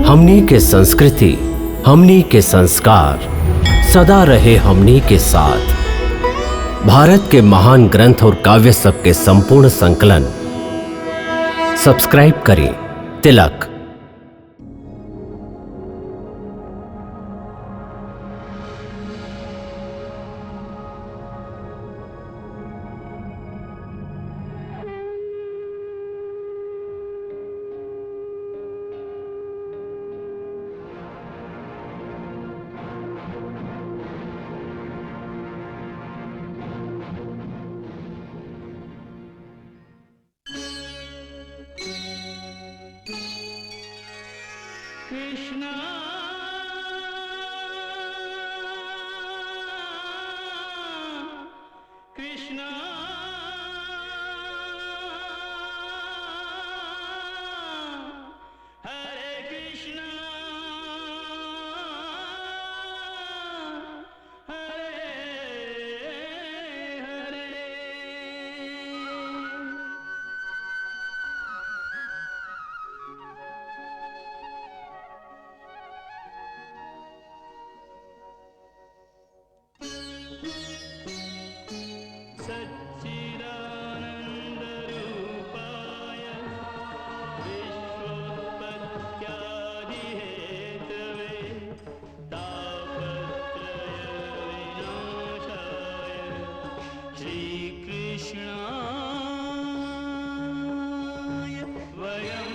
हमनी के संस्कृति, हमनी के संस्कार सदा रहे हमनी के साथ। भारत के महान ग्रंथ और काव्य सब के संपूर्ण संकलन सब्सक्राइब करें तिलक। कृष्णा कृष्णा हरे कृष्णा हरे हरे। सच्चिदानन्दरूपाय विश्वोत्पत्त्यादिहेतवे तापत्रयविनाशाय श्रीकृष्णाय वयं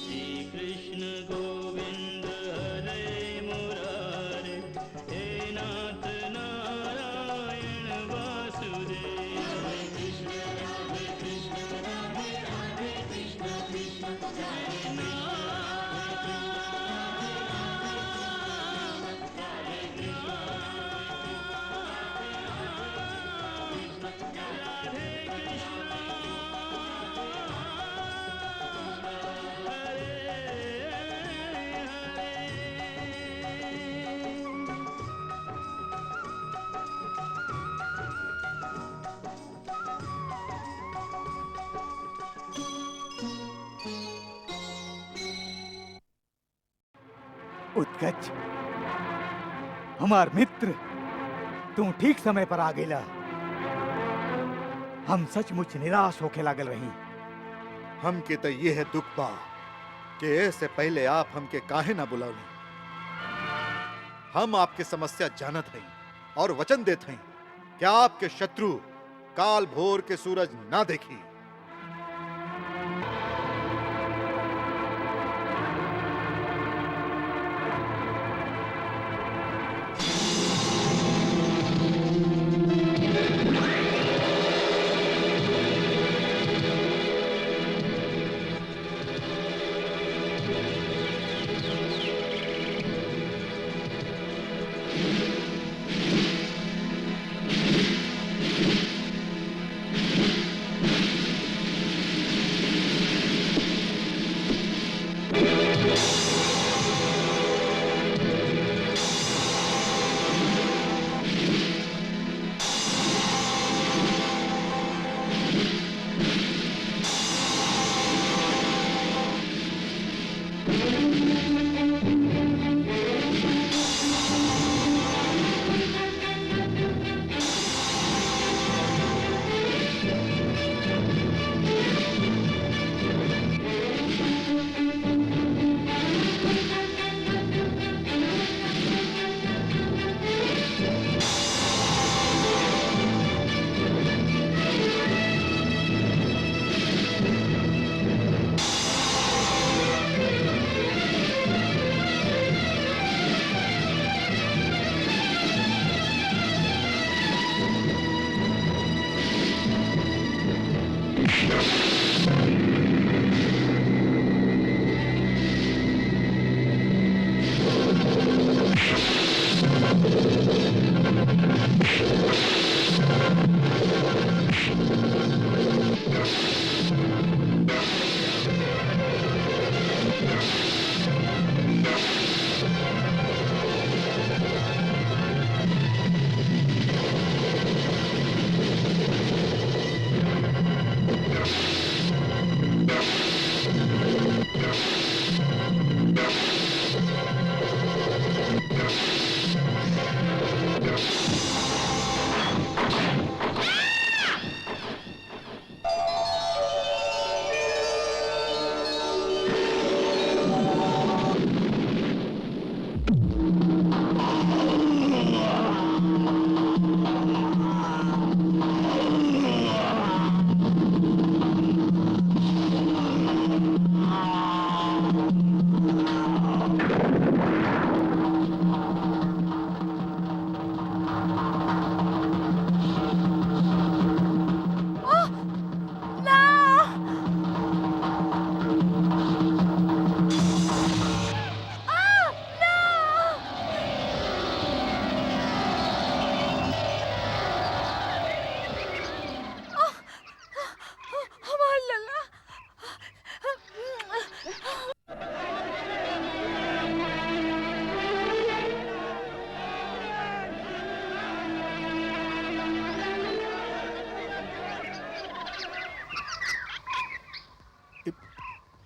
श्रीकृष्ण गोविंद हरे मुरारे हे नाथ नारायण वासुदेव। हरे कृष्ण राधे कृष्ण राधे राधे कृष्ण कृष्ण हरे नाथ हरे कृष्ण राधे कृष्ण उत्कच, हमार मित्र, तू ठीक समय पर आ गेला। हम सचमुच निराश होके लागल रही। हमके तो ये है दुख बा कि ऐसे पहले आप हमके काहे ना बुलावली। हम आपके समस्या जानत हई और वचन देत हई कि आपके शत्रु काल भोर के सूरज ना देखी।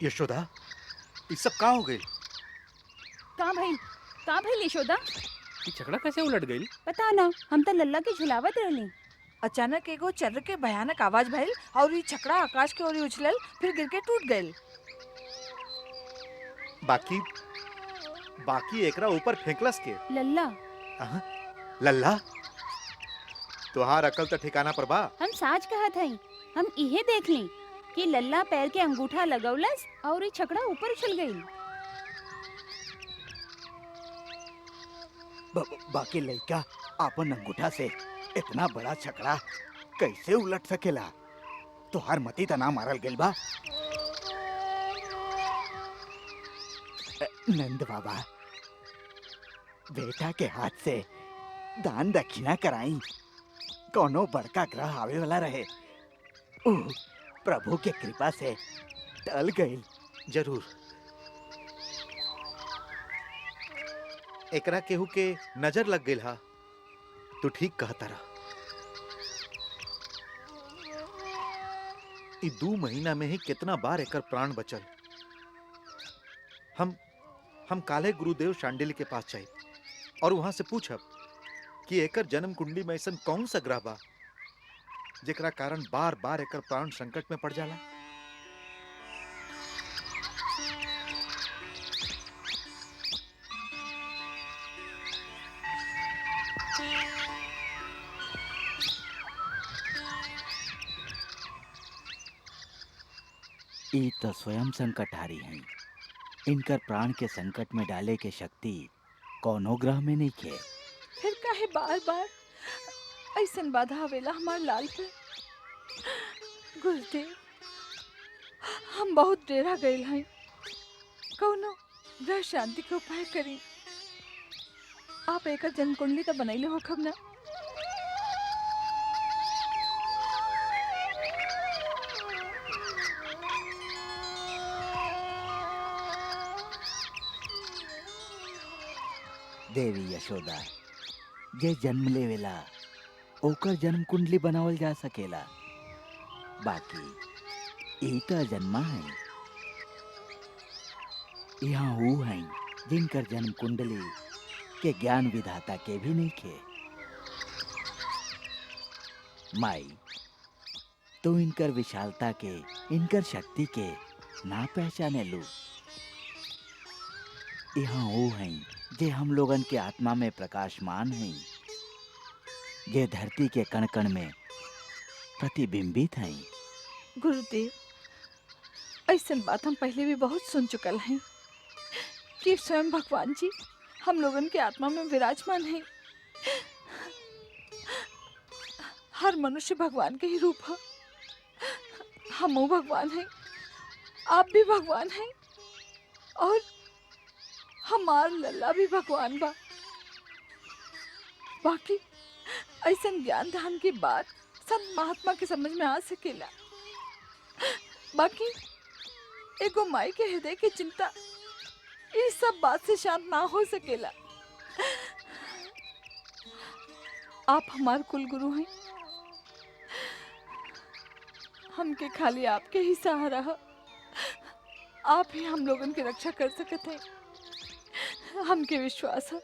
यशोदा ये सब का हो गई? कहाँ भइल यशोदा? ई झगड़ा कैसे उलट गई? पता ना, हम तो लल्ला के झुलावत रहली। अचानक एगो चर्र के भयानक आवाज भइल और ई छकड़ा आकाश के ओर उछलल, फिर गिर के टूट गइल। बाकी बाकी एकरा ऊपर फेंकलस के? लल्ला, अहाँ, लल्ला तुहार अकल तो ठिकाना पर बा। हम साच कहत हई, हम इहे देख ली कि लल्ला पैर के अंगूठा लगौलस और ई छकड़ा ऊपर उछल गई। बाकी लड़का अपन अंगूठा से इतना बड़ा छकड़ा कैसे उलट सकेला? तोहार मती तना मारल गेल बा। नंद बाबा, बेटा के हाथ से दान दक्षिणा कराई, कोनो बड़का ग्रह आवे वाला रहे, ऊ प्रभु के कृपा से टल गई। जरूर एकरा केहू के नजर लग गई हा। तू ठीक कहता रहा। ई 2 महीना में ही कितना बार एकर प्राण बचल। हम काले गुरुदेव शांडिल्य के पास जाए और वहां से पूछब कि एकर जन्म कुंडली में ऐसा कौन सा ग्रह बा जेकरा कारण बार बार एकर प्राण संकट में पड़ जाला। ई तो स्वयं संकटहारी हैं। इनकर प्राण के संकट में डाले के शक्ति कौनो ग्रह में नहीं खे। फिर काहे बार बार ऐसन बाधा आवेला हमार लाल पे? गुरुदेव, हम बहुत डेरा गइल हैं, कौनो ग्रह शांति के उपाय करी। आप एकर जन्म कुंडली तो बनैले हो खब ना? देवी यशोदा, जे जन्म लेवेला ओकर जन्म कुंडली बनावल जा सकेला, बाकी ई त जन्मा है। यहाँ वो हैं जिनकर जन्म कुंडली के ज्ञान विधाता के भी नहीं खे। माई, तू इनकर विशालता के, इनकर शक्ति के ना पहचाने लू। यहाँ वो हैं जे हम लोगन के आत्मा में प्रकाशमान हैं, जे धरती के कण कण में प्रतिबिंबित हैं। गुरुदेव, ऐसन बात हम पहले भी बहुत सुन चुकल हैं कि स्वयं भगवान जी हम लोगन के आत्मा में विराजमान हैं। हर मनुष्य भगवान के ही रूप है। हम भगवान हैं, आप भी भगवान हैं, और हमार लल्ला भी भगवान बा। बाकी ऐसन ज्ञान ध्यान के बाद संत महात्मा के समझ में आ सकेला। बाकी एगो माई के हृदय की चिंता इस सब बात से शांत ना हो सकेला। आप हमार कुल गुरु हैं, हमके खाली आपके ही सहारा है। आप ही हम लोगन की रक्षा कर सकते हैं। हमके विश्वास है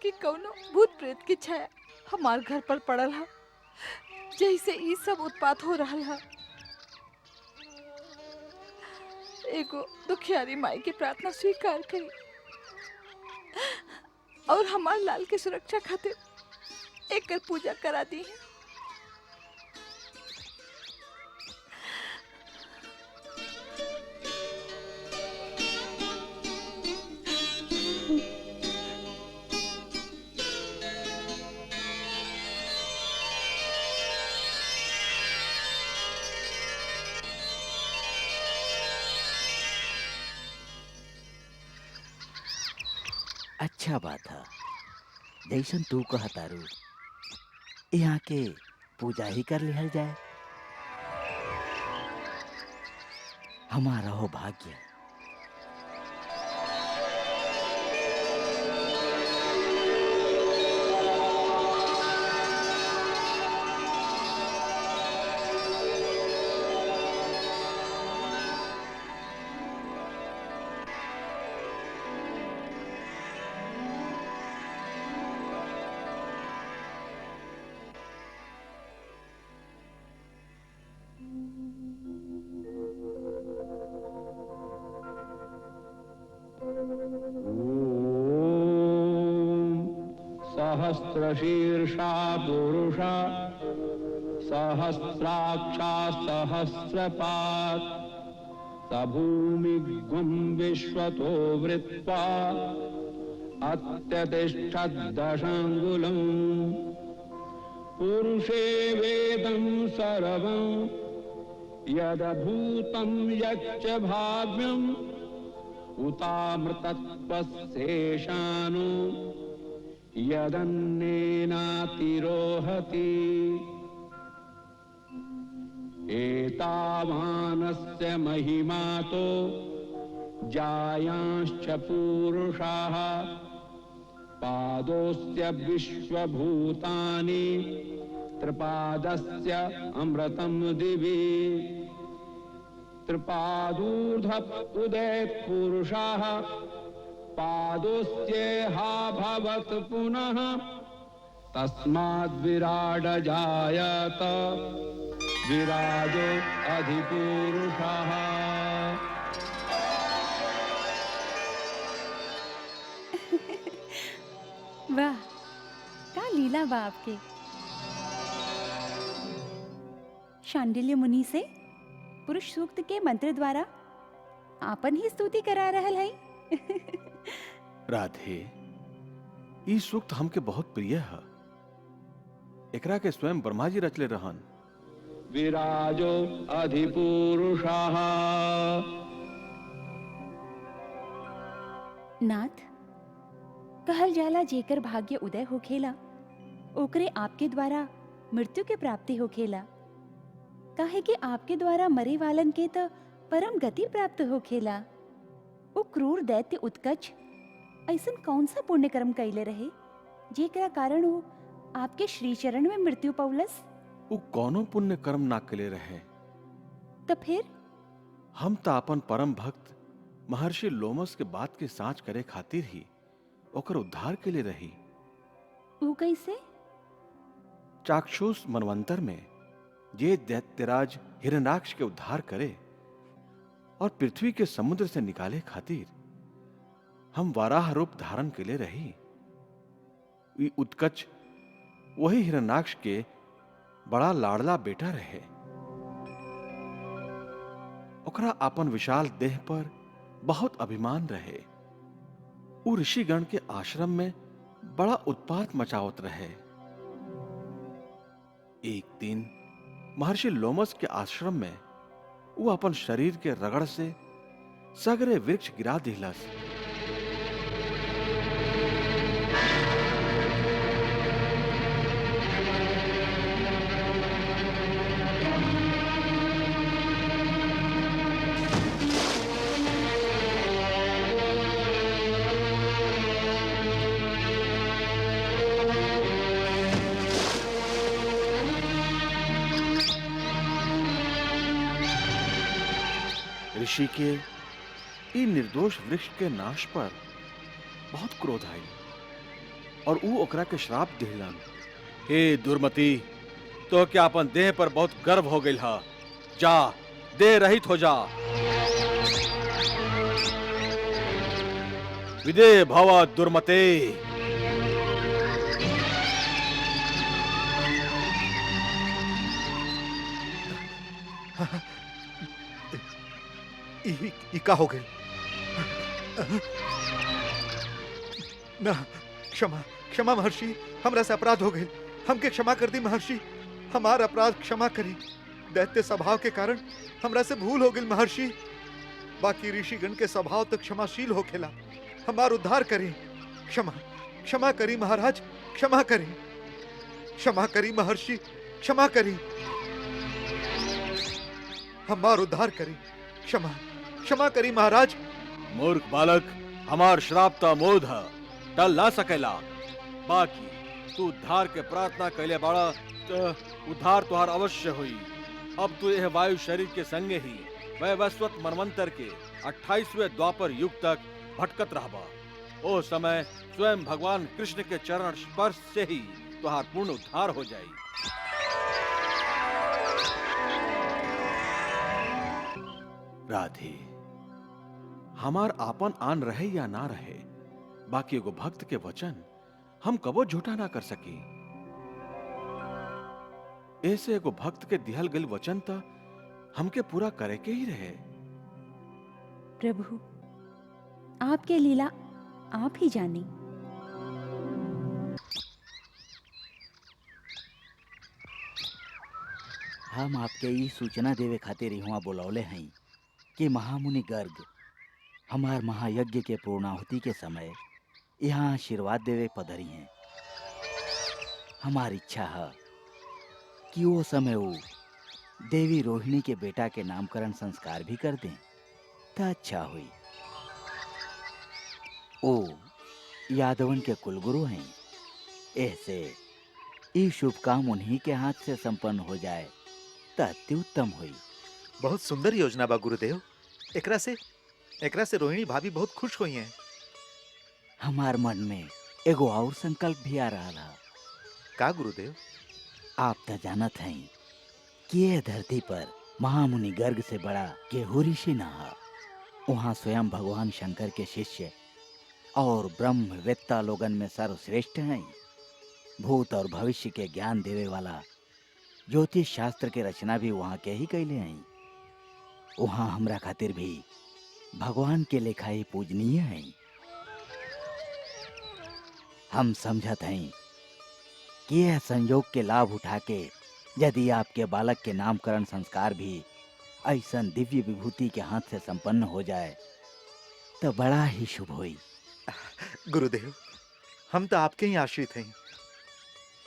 कि कौनो भूत प्रेत की छाया हमार घर पर पड़ल है, जैसे ये सब उत्पात हो रहा है। एगो दुखियारी माई की प्रार्थना स्वीकार करी और हमार लाल के सुरक्षा खातिर एकर पूजा करा दी है। अच्छा बात है, जैसन तू कह तारू, यहाँ के पूजा ही कर लिहल जाए। हमारा हो भाग्य। सहस्रशीर्षा पुरुष सहस्राक्षा सहस्रपात् स भूमिग्वं विश्वतो वृत्वा अत्यतिष्ठद्दशाङ्गुलम् पुरुषे वेदं सर्वं यदभूतं यच्च भाव्यम् उतामृतत्वस्येषानु यदन्नेनातिरोहति एतावानस्य महिमातो जायांश्च पूरुषाः पादोस्य विश्वभूतानि त्रिपादस्य अमृतं दिवि त्रिपादूर्ध उदयत् पुरुषाः पादोस्येहा भवत् पुनः तस्माद् विराड जायत विराजो अधिपुरुषः। वाह, का लीला बा आपके। शांडिल्य मुनि से पुरुष सूक्त के मंत्र द्वारा आपन ही स्तुति करा रहल है। राधे, ई सूक्त हमके बहुत प्रिय है। एकरा के स्वयं ब्रह्मा जी रचले रहन। विराजो अधिपुरुषः। नाथ, कहल जाला जेकर भाग्य उदय होखेला ओकरे आपके द्वारा मृत्यु के प्राप्ति होखेला। काहे कि आपके द्वारा मरे वालन के तो परम गति प्राप्त होखेला। वो क्रूर दैत्य उत्कच ऐसन कौन सा पुण्य कर्म कैले रहे जेकरा कारण वो आपके श्री चरण में मृत्यु पौलस? वो कौनो पुण्य कर्म ना कले रहे। तो फिर हम तो अपन परम भक्त महर्षि लोमस के बात के साँच करे खातिर ही ओकर उद्धार के लिए रही। वो कैसे? चाक्षुष मनवंतर में ये दैत्यराज हिरण्याक्ष के उद्धार करे और पृथ्वी के समुद्र से निकाले खातिर हम वाराह रूप धारण के लिए रही। वी उत्कच वही हिरण्याक्ष के बड़ा लाडला बेटा रहे। ओकरा अपन विशाल देह पर बहुत अभिमान रहे। वो ऋषिगण के आश्रम में बड़ा उत्पात मचावत रहे। एक दिन महर्षि लोमस के आश्रम में वो अपन शरीर के रगड़ से सगरे वृक्ष गिरा दिलस। ऋषि के इन निर्दोष वृक्ष के नाश पर बहुत क्रोध आई और ऊ ओकरा के श्राप दिलन। हे दुर्मति, तो क्या अपन देह पर बहुत गर्व हो गई हा? जा, देह रहित हो जा। विदे भव दुर्मते। ई का हो गई? ना, क्षमा क्षमा महर्षि, हमरा से अपराध हो गए। हमके क्षमा कर दी महर्षि, हमारा अपराध क्षमा करी। दैत्य स्वभाव के कारण हमरा से भूल हो गई महर्षि। बाकी ऋषिगण के स्वभाव तो क्षमाशील होखेला। हमार उद्धार करी। क्षमा क्षमा करी महाराज, क्षमा करी। क्षमा करी महर्षि, क्षमा करी। हमार उद्धार करी। क्षमा क्षमा करी महाराज। मूर्ख बालक, हमार श्राप तो अमोध है, टल ना सकेला। बाकी तू उद्धार के प्रार्थना कैले बाड़ा तो उद्धार तुहार अवश्य हुई। अब तू यह वायु शरीर के संगे ही वैवस्वत मनवंतर के 28वें द्वापर युग तक भटकत रहबा। ओ समय स्वयं भगवान कृष्ण के चरण स्पर्श से ही तुहार पूर्ण उद्धार हो जाई। राधे, हमार आपन आन रहे या ना रहे, बाकी एगो भक्त के वचन हम कबो झूठा ना कर सकी। ऐसे एगो भक्त के दिहल गल वचन त हमके पूरा करे के ही रहे। प्रभु, आपके लीला आप ही जाने। हम आपके ई सूचना देवे खातिर यहाँ बुलौले हैं कि महामुनि गर्ग हमार महायज्ञ के पूर्णाहुति के समय यहाँ आशीर्वाद देवे पधरी हैं। हमारी इच्छा है कि वो समय वो देवी रोहिणी के बेटा के नामकरण संस्कार भी कर दें तो अच्छा हुई। ओ यादवन के कुलगुरु हैं, ऐसे ये शुभ काम उन्हीं के हाथ से संपन्न हो जाए तो अति उत्तम हुई। बहुत सुंदर योजना बा गुरुदेव। एकरा से रोहिणी भाभी बहुत खुश हुई हैं। हमार मन में एगो और संकल्प भी आ रहा था। का गुरुदेव? आप तो जानत हैं कि ये धरती पर महामुनि गर्ग से बड़ा केहू ऋषि न है। वहाँ स्वयं भगवान शंकर के शिष्य और ब्रह्मवेत्ता लोगन में सर्वश्रेष्ठ हैं। भूत और भविष्य के ज्ञान देवे वाला ज्योतिष शास्त्र के रचना भी वहाँ के ही कैले हैं। वहाँ हमरा खातिर भी भगवान के लेखा ही पूजनीय हैं। हम समझत हैं कि यह संयोग के लाभ उठा के यदि आपके बालक के नामकरण संस्कार भी ऐसा दिव्य विभूति के हाथ से संपन्न हो जाए तो बड़ा ही शुभ होई। गुरुदेव, हम तो आपके ही आश्रित हैं।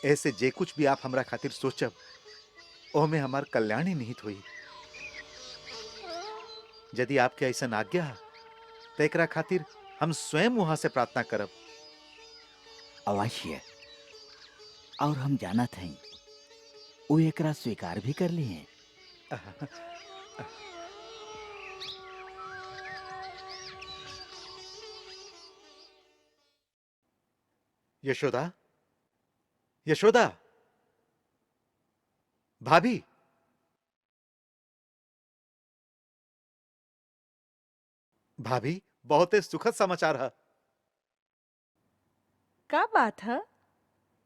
ऐसे जे कुछ भी आप हमरा खातिर सोचब ओमे हमार कल्याण ही निहित हुई। यदि आपके ऐसा आज्ञा तो एकरा खातिर हम स्वयं वहां से प्रार्थना करब। अवश्य। और हम जानत हैं वो एकरा स्वीकार भी कर ली हैं। यशोदा, यशोदा, भाभी, भाभी, बहुत ही सुखद समाचार है। का बात है?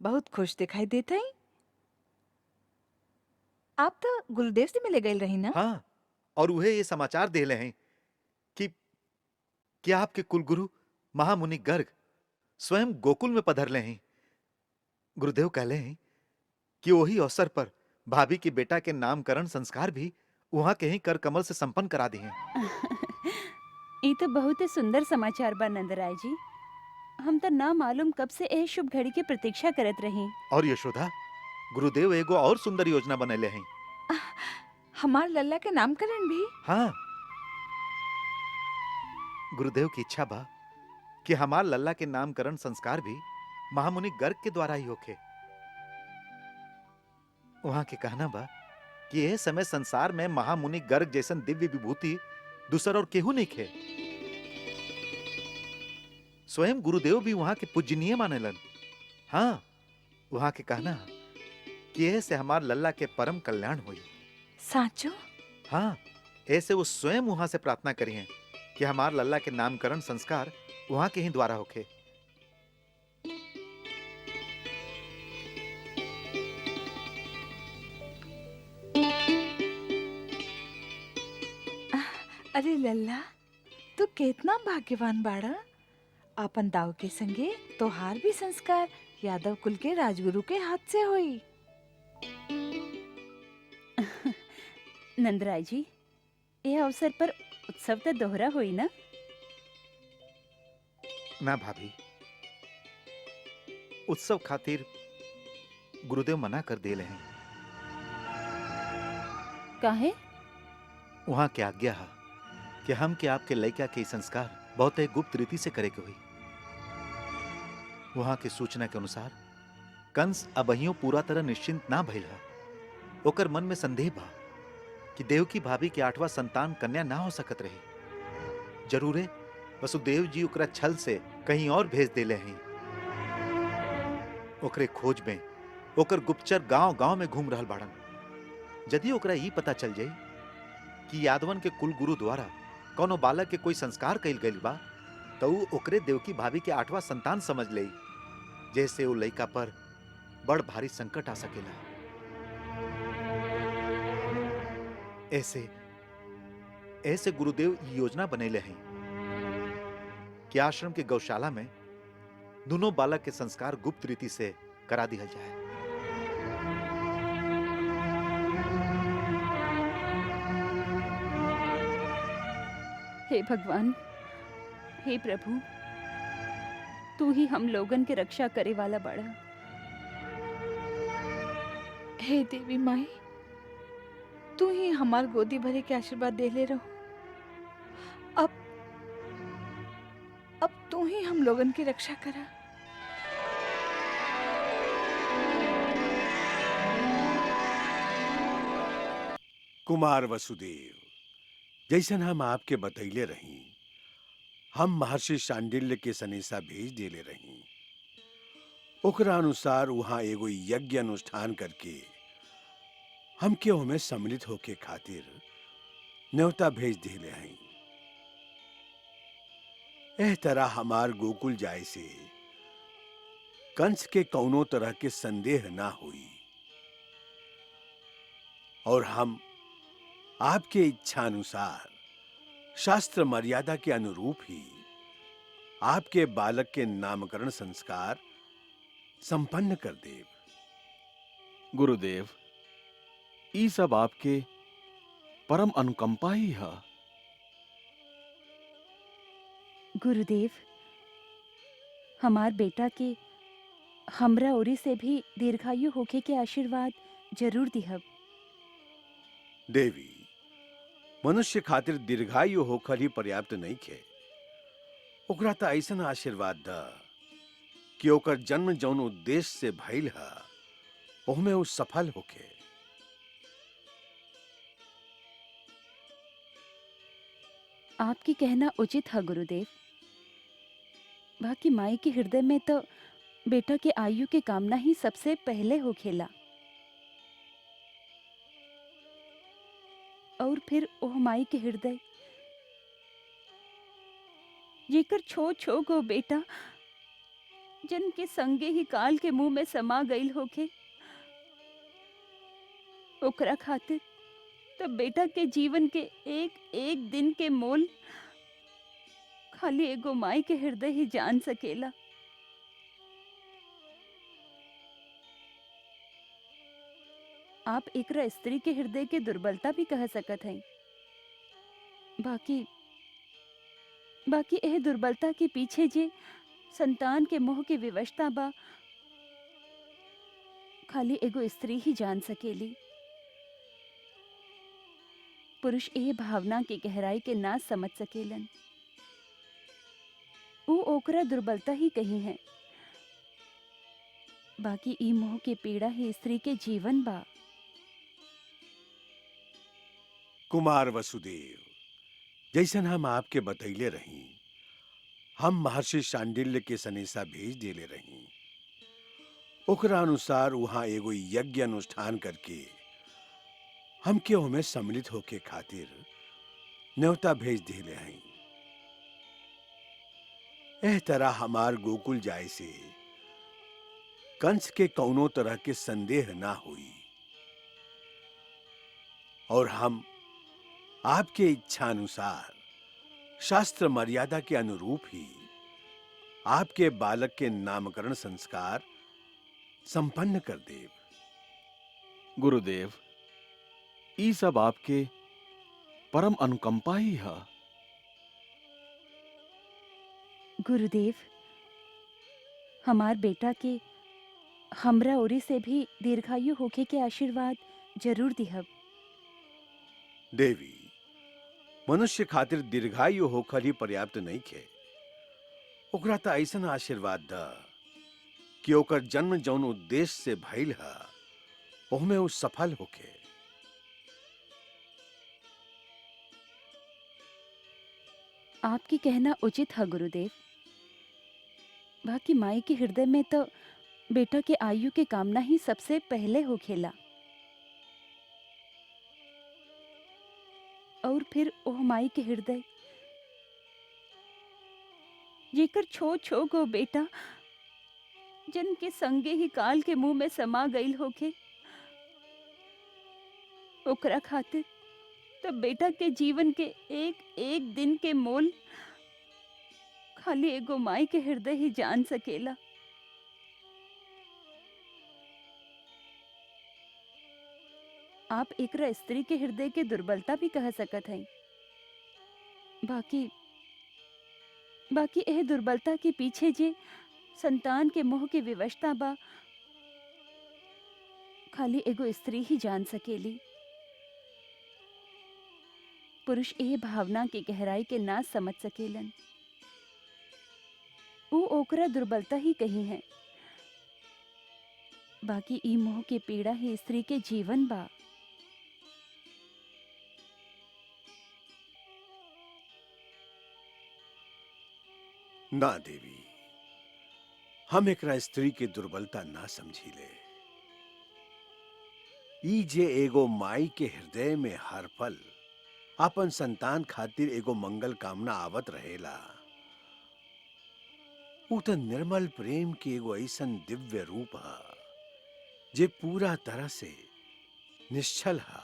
बहुत खुश दिखाई देते हैं। आप तो गुरुदेव से मिले गए रही ना? हाँ, और वह ये समाचार देले हैं कि आपके कुलगुरु महामुनि गर्ग स्वयं गोकुल में पधरले हैं। गुरुदेव कहले हैं कि वही अवसर पर भाभी के बेटा के नामकरण संस्कार भी वहां के ही कर कमल से संपन्न करा दिए हैं। ये तो बहुत ही सुंदर समाचार बा नंदराय जी। हम तो ना मालूम कब से यह शुभ घड़ी की प्रतीक्षा करत रही। और यशोदा, गुरुदेव एगो और सुंदर योजना बनैले हैं। हमार लल्ला के नामकरण भी? हाँ, गुरुदेव की इच्छा बा कि हमार लल्ला के नामकरण संस्कार भी महामुनि गर्ग के द्वारा ही होखे। वहां के कहना बा कि यह समय संसार में महामुनि गर्ग जैसन दिव्य विभूति दूसर और केहू नहीं खे। स्वयं गुरुदेव भी वहां के पूजनीय मानेलन। हाँ, वहां के कहना कि ऐसे हमार लल्ला के परम कल्याण हुई। साचो? हाँ, ऐसे वो स्वयं वहां से प्रार्थना करी हैं कि हमार लल्ला के नामकरण संस्कार वहां के ही द्वारा होखे। अरे लल्ला, तू कितना भाग्यवान बाड़ा। अपन दाव के संगे तोहार भी संस्कार यादव कुल के राजगुरु के हाथ से होई। नंदराय जी, यह अवसर पर उत्सव तो दोहरा हुई ना? ना भाभी, उत्सव खातिर गुरुदेव मना कर देले हैं। काहे? वहां के आज्ञा है कि हम के आपके लड़का के संस्कार बहुत ही गुप्त रीति से करे के हुई। वहां की सूचना के अनुसार कंस अबहियों पूरा तरह निश्चिंत ना भइल है। ओकर मन में संदेह बा कि देवकी भाभी के 8वां संतान कन्या ना हो सकत रही। जरूरे वसुदेव जी ओकरा छल से कहीं और भेज देले हैं। ओकरे खोज में ओकर गुप्तचर गांव-गांव में घूम रहल बाड़न। यदि ओकरा ई पता चल जाई कि यादवन के कुल गुरु द्वारा कोनो बालक के कोई संस्कार कइल गइल बा तो ऊ ओकरे देवकी भाभी के 8वां संतान समझ लेई जैसे वो लइका पर बड़ भारी संकट आ सकेला। ऐसे ऐसे गुरुदेव ई योजना बनैले हैं कि आश्रम के गौशाला में दोनों बालक के संस्कार गुप्त रीति से करा दिया जाए। हे भगवान, हे प्रभु, तू ही हम लोगन के रक्षा करे वाला बड़ा। हे देवी माई, तू ही हमार गोदी भरे के आशीर्वाद दे ले रहो। अब तू ही हम लोगन की रक्षा करा। कुमार वसुदेव, जैसन हम आपके बतैले रही, हम महर्षि शांडिल्य के सनेसा भेज देले रही। ओकरा अनुसार वहां एगो यज्ञ अनुष्ठान करके हमके ओमे सम्मिलित होके खातिर न्योता भेज देले हैं। एह तरह हमार गोकुल जाए से कंस के कौनो तरह के संदेह ना हुई और हम आपके इच्छा अनुसार शास्त्र मर्यादा के अनुरूप ही आपके बालक के नामकरण संस्कार संपन्न कर देव। गुरुदेव, ई सब आपके परम अनुकंपा ही है। गुरुदेव, हमार बेटा के हमरा ओरी से भी दीर्घायु होके के आशीर्वाद जरूर दिहब। देवी, मनुष्य खातिर दीर्घायु होकर ही पर्याप्त नहीं खे। ओकरा त ऐसन आशीर्वाद द कि ओकर जन्म जौन उद्देश्य से भइल है ओहमे वो सफल होके। आपकी कहना उचित है गुरुदेव। बाकी माई के हृदय में तो बेटा के आयु के कामना ही सबसे पहले हो खेला, और फिर ओह माई के हृदय जेकर छो छो गो बेटा जन के संगे ही काल के मुंह में समा गईल होके, ओकरा खातिर तो बेटा के जीवन के एक एक दिन के मोल खाली एगो माई के हृदय ही जान सकेला। आप एकरा स्त्री के हृदय के दुर्बलता भी कह सकत हैं। बाकी यह दुर्बलता के पीछे जे संतान के मोह के विवशता बा, खाली एगो स्त्री ही जान सकेली। पुरुष यह भावना के गहराई के ना समझ सकेलन। वो ओकरा दुर्बलता ही कही है। बाकी ई मोह के पीड़ा ही स्त्री के जीवन बा। कुमार वसुदेव, जैसन हम आपके बतैले रही, हम महर्षि शांडिल्य के सनेसा भेज देले रही। ओकरा अनुसार वहां एगो यज्ञ अनुष्ठान करके हमके ओमे सम्मिलित होके खातिर न्योता भेज देले हैं। एह तरह हमार गोकुल जाए से कंस के कौनो तरह के संदेह ना हुई और हम आपके इच्छा अनुसार शास्त्र मर्यादा के अनुरूप ही आपके बालक के नामकरण संस्कार संपन्न कर देव। गुरुदेव, ई सब आपके परम अनुकंपा ही है। गुरुदेव, हमार बेटा के हमरा ओरी से भी दीर्घायु होके के आशीर्वाद जरूर दिहब। देवी, मनुष्य खातिर दीर्घायु होकर ही पर्याप्त नहीं खे। ओकरा त ऐसन आशीर्वाद द कि ओकर जन्म जौन उद्देश्य से भइल है ओहमे वो सफल होके। आपकी कहना उचित है गुरुदेव। बाकी माई के हृदय में तो बेटा के आयु के कामना ही सबसे पहले हो खेला, और फिर ओह माई के हृदय जेकर छो छो गो बेटा जन के संगे ही काल के मुंह में समा गईल होके, ओकरा खातिर तब बेटा के जीवन के एक एक दिन के मोल खाली एगो माई के हृदय ही जान सकेला। आप एकरा स्त्री के हृदय के दुर्बलता भी कह सकत हैं। बाकी बाकी एह दुर्बलता के पीछे जे संतान के मोह के विवशता बा, खाली एगो स्त्री ही जान सकेली। पुरुष एह भावना के गहराई के ना समझ सकेलन। ऊ ओकरा दुर्बलता ही कही है। बाकी ई मोह के पीड़ा ही स्त्री के जीवन बा। ना देवी, हम एकरा स्त्री के दुर्बलता ना समझीले। ई जे एगो माई के हृदय में हर पल अपन संतान खातिर एगो मंगल कामना आवत रहेला, ऊ तो निर्मल प्रेम के एगो ऐसन दिव्य रूप है जे पूरा तरह से निश्चल है,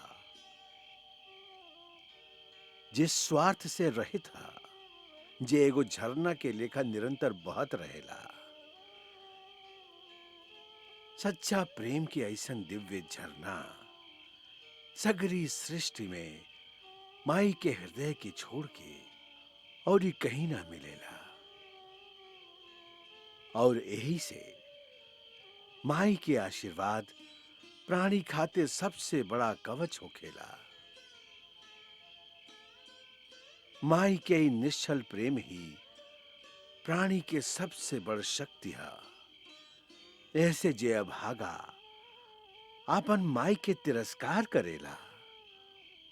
जे स्वार्थ से रहित है, जे एगो झरना के लेखा निरंतर बहत रहेला। सच्चा प्रेम की ऐसन दिव्य झरना सगरी सृष्टि में माई के हृदय के छोड़ के और ही कहीं ना मिलेला। और यही से माई के आशीर्वाद प्राणी खातिर सबसे बड़ा कवच होखेला। माई के ही निश्चल प्रेम ही प्राणी के सबसे बड़ शक्ति है। ऐसे जे अभागा आपन माई के तिरस्कार करेला,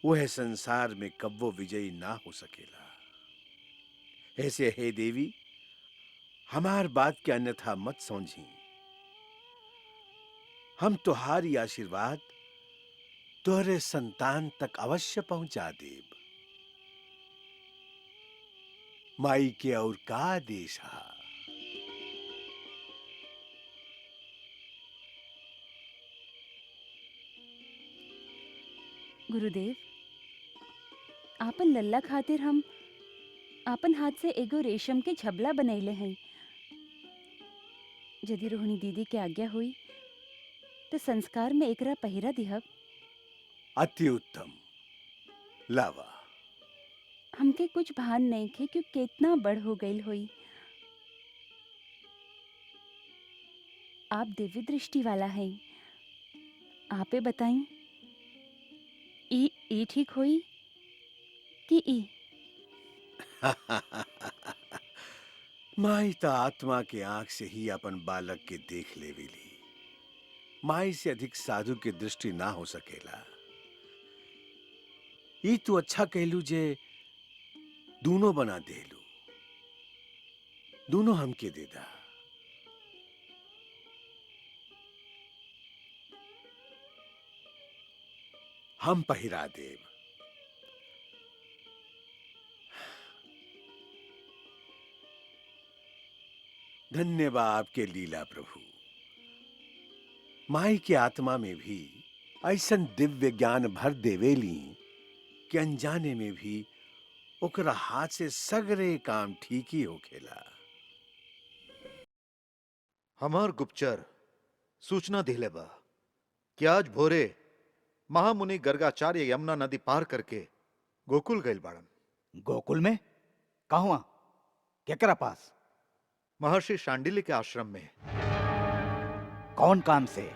वह संसार में कब्बो विजयी ना हो सकेला। ऐसे हे देवी, हमार बात के अन्यथा मत समझी। हम तुहारी आशीर्वाद तोहरे संतान तक अवश्य पहुंचा देब। माई के और का आदेश है। गुरुदेव, आपन लल्ला खातिर हम आपन हाथ से एगो रेशम के झबला बनैले हैं। यदि रोहिणी दीदी के आज्ञा हुई तो संस्कार में एकरा पहिरा दिहब। अति उत्तम, लावा। हमके कुछ भान नहीं खे कि कितना बड़ हो गई हुई। आप दिव्य दृष्टि वाला हैं, आपे बताई ई ठीक हुई कि ई? माई तो आत्मा के आंख से ही अपन बालक के देख लेवेली। माई से अधिक साधु की दृष्टि ना हो सकेला। ई तू अच्छा कहलू जे दोनों बना देलू, दोनों हमके दे दा। हम पहिरा देव। धन्यवाद आपके लीला प्रभु। माई के आत्मा में भी ऐसन दिव्य ज्ञान भर देवेली कि अनजाने में भी ओकरा हाथ से सगरे काम ठीक ही होखेला। हमार गुप्तचर सूचना दिले बा कि आज भोरे महामुनि गर्गाचार्य यमुना नदी पार करके गोकुल गइल बाड़न। गोकुल में? कहवा? केकरा पास? महर्षि शांडिल्य के आश्रम में। कौन काम से?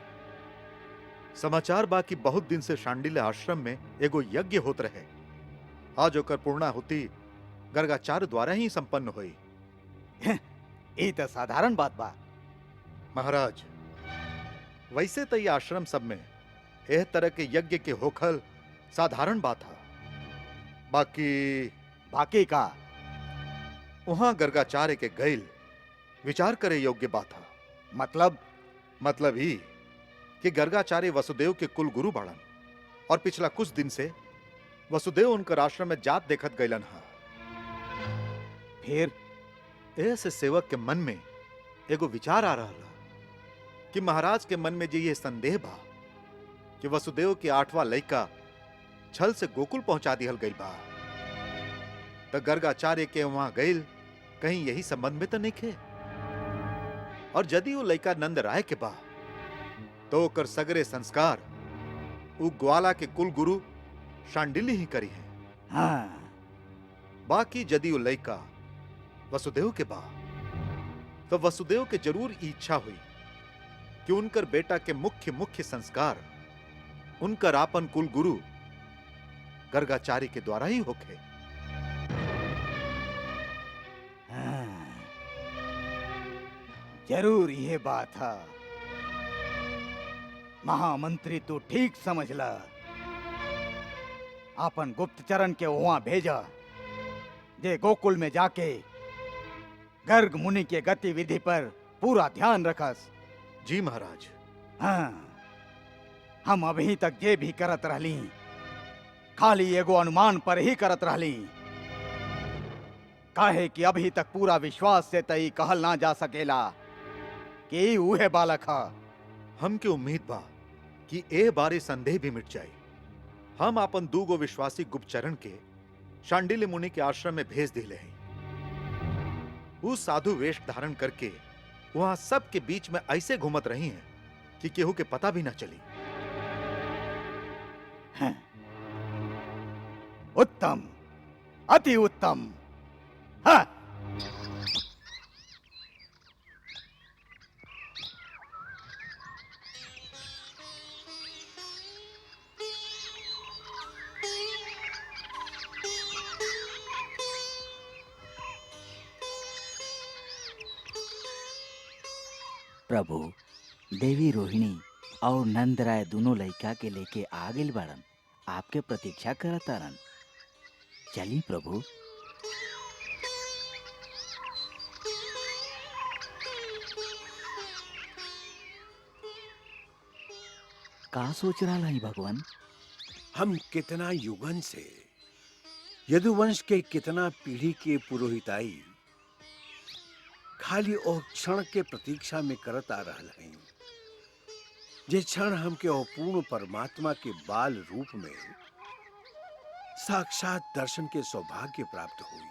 समाचार बा कि बहुत दिन से शांडिल्य आश्रम में एगो यज्ञ होत रहे। आज ओकर पूर्णाहुति गर्गाचार्य द्वारा ही संपन्न हुई। ये तो साधारण बात बा महाराज। वैसे तो ये आश्रम सब में एह तरह के यज्ञ के होखल साधारण बात है। बाकी का वहां गर्गाचार्य के गैल विचार करे योग्य बात है। मतलब ही कि गर्गाचार्य वसुदेव के कुल गुरु बाड़न और पिछला कुछ दिन से वसुदेव उनकर आश्रम में जात देखत गैलन है। फिर ऐसे सेवक के मन में एगो विचार आ रहा है कि महाराज के मन में जो ये संदेह बा कि वसुदेव के 8वां लड़का छल से गोकुल पहुंचा दिहल गई बा, तो गर्गाचार्य के वहां गईल कहीं यही संबंध में तो नहीं खे। और यदि वो लड़का नंद राय के बा तो ओकर सगरे संस्कार उ ग्वाला के कुल गुरु शांडिल्य ही करी है। हाँ, बाकी यदि वो लड़का वसुदेव के बा तो वसुदेव के जरूर इच्छा हुई कि उनकर बेटा के मुख्य मुख्य संस्कार उनकर आपन कुल गुरु गर्गाचार्य के द्वारा ही होखे। हाँ, जरूर यह बात है। महामंत्री तू ठीक समझला। आपन गुप्तचरण के वहां भेजा जे गोकुल में जाके गर्ग मुनि के गतिविधि पर पूरा ध्यान रखस। जी महाराज। हाँ, हम अभी तक जे भी करत रहली खाली एगो अनुमान पर ही करत रहली, काहे कि अभी तक पूरा विश्वास से तई कहल ना जा सकेला कि उहे बालक है। हमके उम्मीद बा कि ए बारे संदेह भी मिट जाए। हम अपन दूगो विश्वासी गुप्तचरण के शांडिल्य मुनि के आश्रम में भेज दिले हैं। वो साधु वेश धारण करके वहां सबके बीच में ऐसे घूमत रही हैं कि केहू के पता भी ना चली। हैं। उत्तम, अति उत्तम। हाँ। प्रभु, देवी रोहिणी और नंदराय दोनों लड़का के लेके आ गइल बाड़न। आपके प्रतीक्षा करतारन। चली प्रभु। का सोच रहा है भगवान? हम कितना युगन से यदुवंश के कितना पीढ़ी के पुरोहिताई खाली ओ क्षण के प्रतीक्षा में करत आ रहल हैं, जे क्षण हमके ओ पूर्ण परमात्मा के बाल रूप में साक्षात दर्शन के सौभाग्य प्राप्त हुई।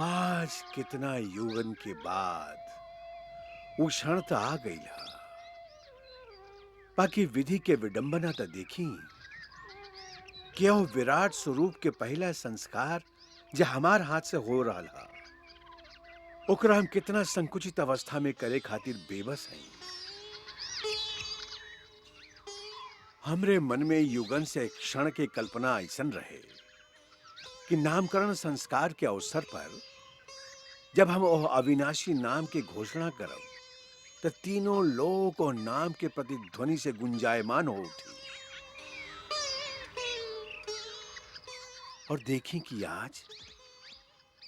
आज कितना युगन के बाद वो क्षण तो आ गई है। बाकी विधि के विडंबना तो देखी कि वो विराट स्वरूप के पहला संस्कार जो हमार हाथ से हो रहा है, ओकरा हम कितना संकुचित अवस्था में करे खातिर बेबस हैं। हमरे मन में युगन से एक क्षण के कल्पना ऐसन रहे कि नामकरण संस्कार के अवसर पर जब हम वो अविनाशी नाम की घोषणा करब तो तीनों लोक और नाम के प्रतिध्वनि से गुंजायमान हो उठी। और देखें कि आज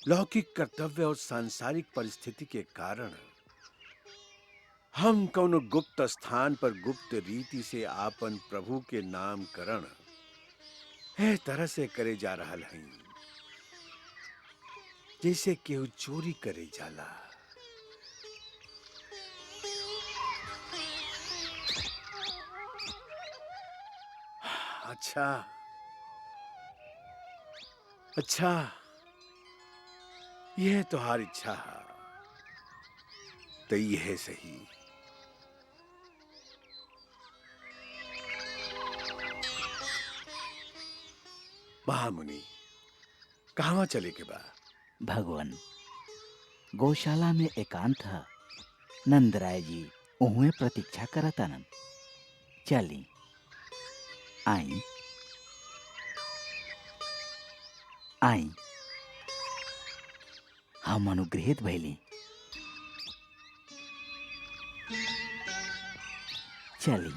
लौकिक कर्तव्य और सांसारिक परिस्थिति के कारण हम कौन गुप्त स्थान पर गुप्त रीति से आपन प्रभु के नामकरण है तरह से करे जा रहा हैं, जैसे केहू चोरी करे जाला। अच्छा अच्छा, यह तुहार इच्छा है तो यह सही। महामुनि, कहाँ चले के बा? भगवान, गौशाला में एकांत है। नंदराय जी उहुए प्रतीक्षा करतानन। चली आई आई, हम अनुग्रहित भैली। चली।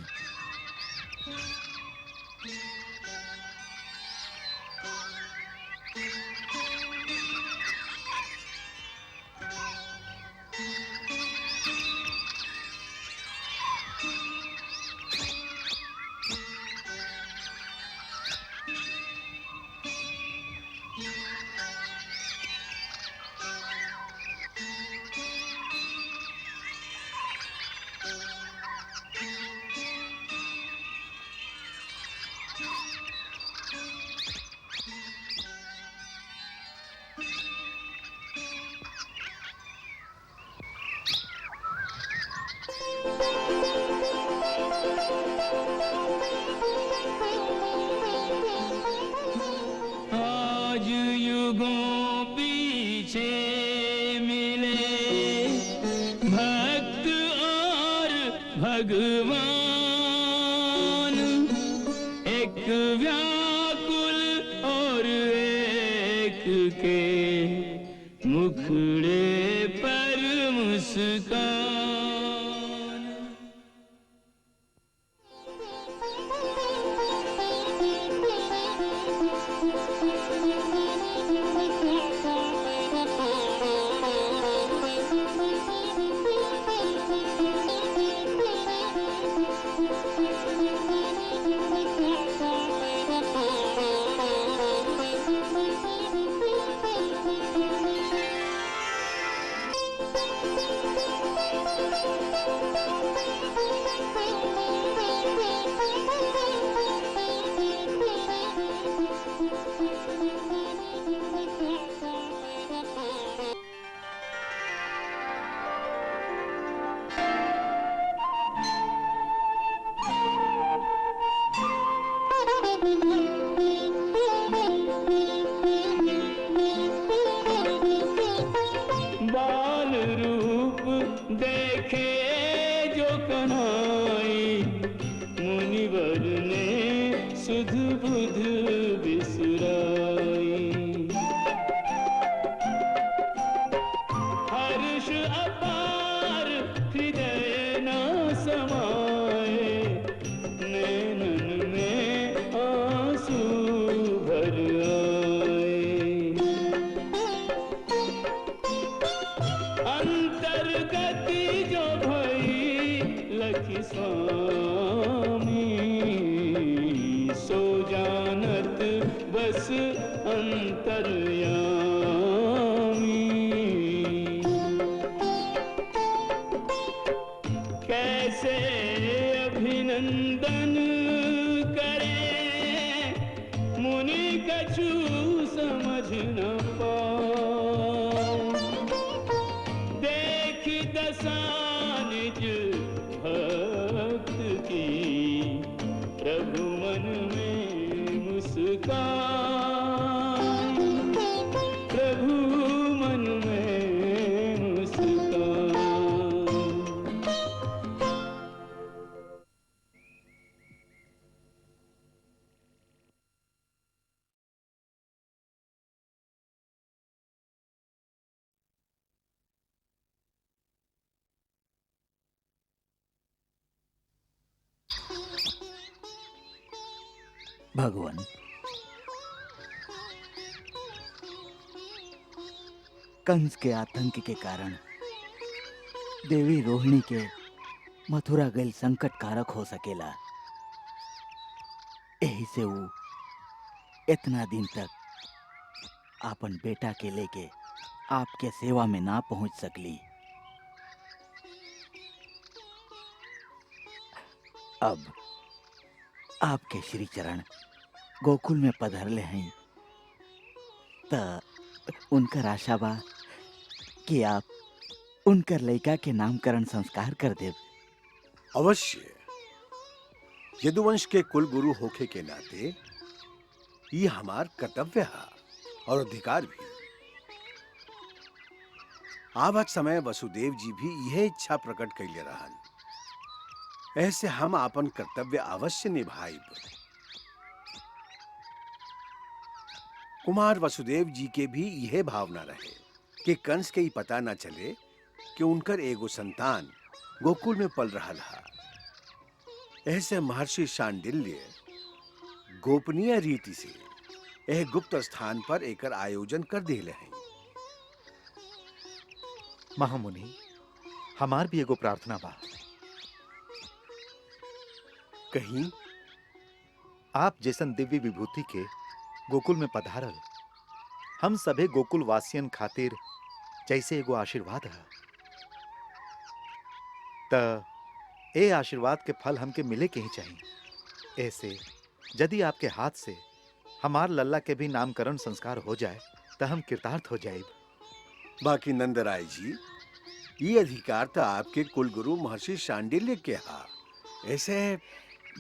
आज युगों पीछे मिले भक्त और भगवान, एक व्याकुल और एक के मुखड़े पर मुस्कान। बाल रूप देखे जो कन्हाई, मुनिवर ने सुध बुध बिसराई। हर्ष अपार हृदय न समाए, नैनन में आंसू भर आए। अंतर्गति जो भई लखी स्वामी, सो जानत बस अंतर्यामी। कैसे अभिनंदन करें मुनि कछु समझ न पाऊं। देखी दशा निज भक्त की, प्रभु मन में मुस्कान। प्रभु मन में मुस्कान। भगवान, कंस के आतंक के कारण देवी रोहिणी के मथुरा गैल संकट कारक हो सकेला। यही से वो इतना दिन तक आपन बेटा के लेके आपके सेवा में ना पहुंच सकली। अब आपके श्री चरण गोकुल में पधरले हैं, त उनकर आशा बा कि आप उनकर लड़का के नामकरण संस्कार कर देव। अवश्य। यदुवंश के कुल गुरु होखे के नाते ये हमार कर्तव्य है और अधिकार भी। आवत समय वसुदेव जी भी यह इच्छा प्रकट कैले रहन, ऐसे हम आपन कर्तव्य अवश्य निभाइब। कुमार वसुदेव जी के भी यह भावना रहे कि कंस के ही पता न चले कि उनकर एगो संतान गोकुल में पल रहा है। ऐसे महर्षि शांडिल्य गोपनीय रीति से यह गुप्त स्थान पर एकर आयोजन कर दिले हैं। महामुनि, हमार भी एगो प्रार्थना बा। कहीं आप जैसन दिव्य विभूति के गोकुल में पधारल हम सभे गोकुल वासियन खातिर जैसे एगो आशीर्वाद है, त ए आशीर्वाद के फल हमके मिले के ही चाहिए। ऐसे यदि आपके हाथ से हमार लल्ला के भी नामकरण संस्कार हो जाए तो हम कृतार्थ हो जाए। बाकी नंदराय जी, ये अधिकार तो आपके कुल गुरु महर्षि शांडिल्य के हा, ऐसे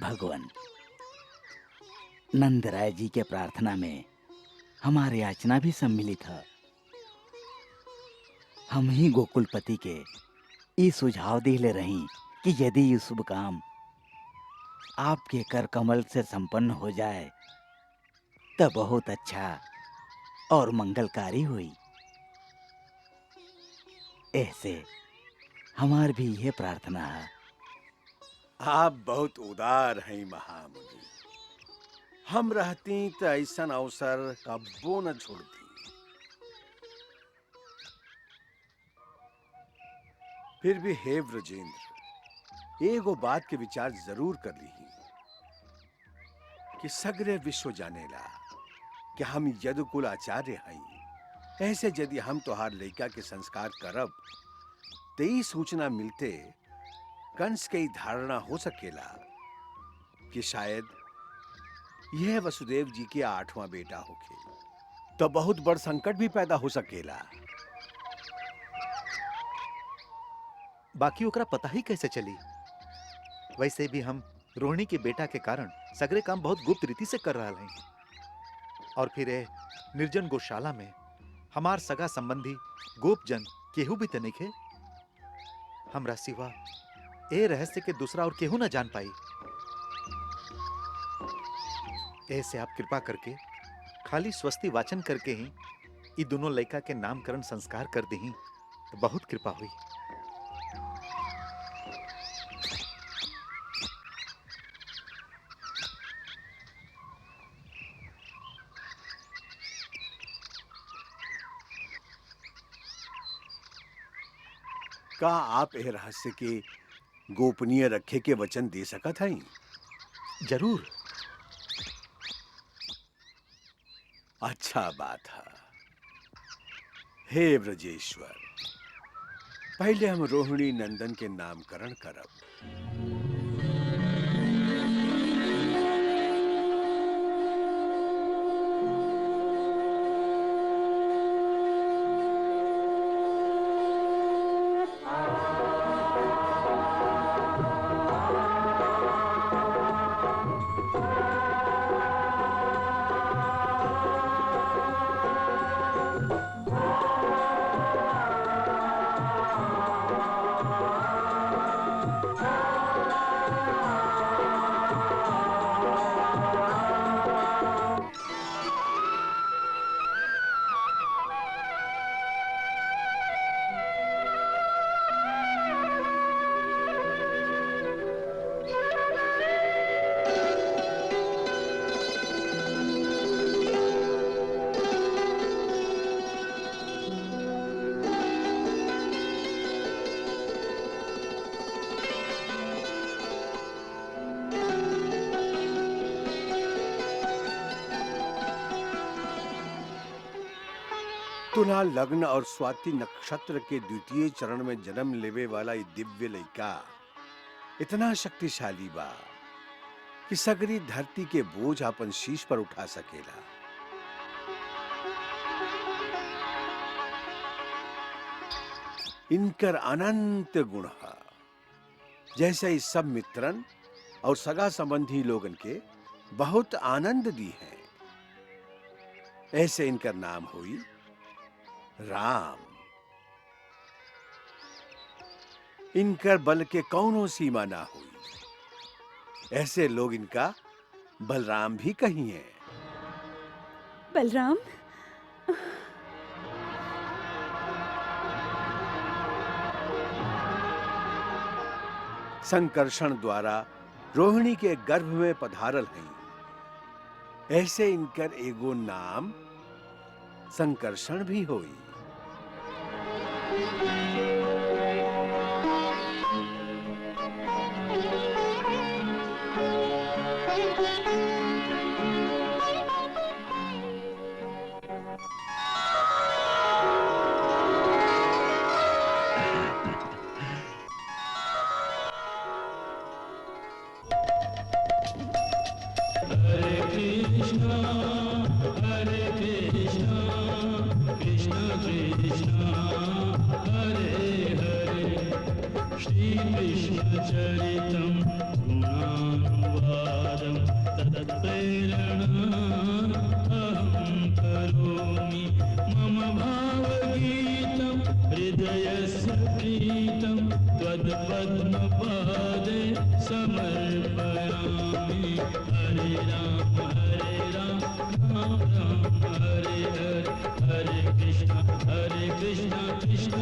भगवान, नंदराय जी के प्रार्थना में हमारी याचना भी सम्मिलित है। हम ही गोकुलपति के ये सुझाव दिले रही कि यदि ये शुभ काम आपके कर कमल से संपन्न हो जाए तो बहुत अच्छा और मंगलकारी हुई। ऐसे हमार भी यह प्रार्थना है। आप बहुत उदार हैं महामुनि। हम रहती तो ऐसा अवसर कब्बो न छोड़ती। फिर भी हे व्रजेंद्र, एगो बात के विचार जरूर कर ली कि सगरे विश्व जानेला कि हम यदुकुल आचार्य हैं। ऐसे यदि हम तोहार लड़का के संस्कार करब तो ई सूचना मिलते कंस के धारणा हो सकेला कि शायद यह वसुदेव जी के 8वां बेटा होके, तो बहुत बड़ संकट भी पैदा हो सकेला। बाकी ओकरा पता ही कैसे चली? वैसे भी हम रोहिणी के बेटा के कारण सगरे काम बहुत गुप्त रीति से कर रहा हैं। और फिर ए निर्जन गौशाला में हमार सगा संबंधी गोपजन केहू भी तनिक है। हमरा सिवा ए रहस्य के दूसरा और केहू ना जान पाई। ऐसे आप कृपा करके खाली स्वस्ति वाचन करके ही ये दोनों लड़का के नामकरण संस्कार कर दी तो बहुत कृपा हुई। का आप यह रहस्य के गोपनीय रखे के वचन दे सकत हई? जरूर। अच्छा बात है। हे ब्रजेश्वर, पहले हम रोहिणी नंदन के नामकरण करब। तुला लग्न और स्वाति नक्षत्र के द्वितीय चरण में जन्म लेवे वाला ये दिव्य लड़का इतना शक्तिशाली बा कि सगरी धरती के बोझ अपन शीश पर उठा सकेला। इनकर अनंत गुण है, जैसे इस सब मित्रन और सगा संबंधी लोगन के बहुत आनंद दी है। ऐसे इनका नाम हुई राम। इनकर बल के कौनो सीमा ना हुई। ऐसे लोग इनका बलराम भी कहिए। बलराम? संकर्षण द्वारा रोहिणी के गर्भ में पधारल हैं। ऐसे इनकर एगो नाम संकर्षण भी होई। श्रीकृष्णचरितं गुणानुवादं तत्प्रेरणा अहं करोमि मम भावगीतं हृदयस्य प्रीतं त्वत्पद्मपादे समर्पयामि हरे राम राम राम हरे हरे हरे कृष्ण कृष्ण कृष्ण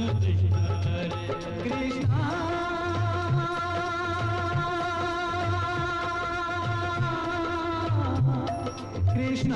हरे कृष्ण कृष्ण